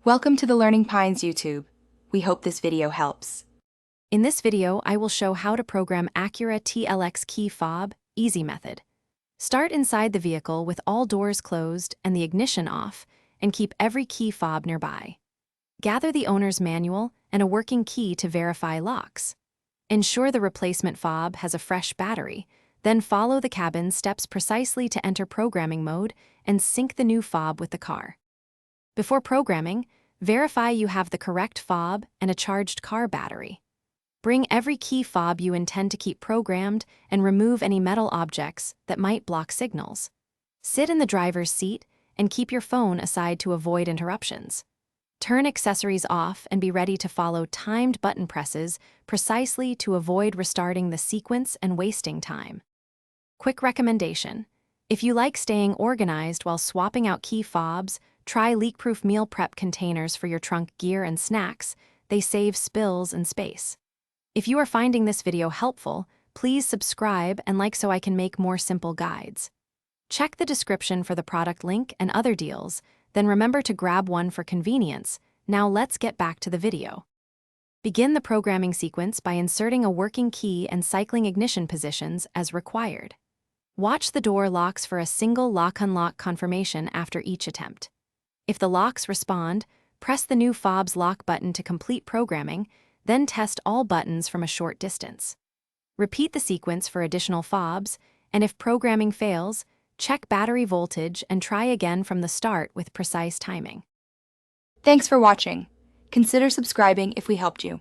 Welcome to the Learning Pines YouTube. We hope this video helps. In this video, I will show how to program Acura TLX key fob, easy method. Start inside the vehicle with all doors closed and the ignition off, and keep every key fob nearby. Gather the owner's manual and a working key to verify locks. Ensure the replacement fob has a fresh battery, then follow the cabin's steps precisely to enter programming mode and sync the new fob with the car. Before programming, verify you have the correct fob and a charged car battery. Bring every key fob you intend to keep programmed and remove any metal objects that might block signals. Sit in the driver's seat and keep your phone aside to avoid interruptions. Turn accessories off and be ready to follow timed button presses precisely to avoid restarting the sequence and wasting time. Quick recommendation: if you like staying organized while swapping out key fobs, try leak-proof meal prep containers for your trunk gear and snacks. They save spills and space. If you are finding this video helpful, please subscribe and like so I can make more simple guides. Check the description for the product link and other deals, then remember to grab one for convenience. Now let's get back to the video. Begin the programming sequence by inserting a working key and cycling ignition positions as required. Watch the door locks for a single lock-unlock confirmation after each attempt. If the locks respond, press the new fob's lock button to complete programming, then test all buttons from a short distance. Repeat the sequence for additional fobs, and if programming fails, check battery voltage and try again from the start with precise timing. Thanks for watching. Consider subscribing if we helped you.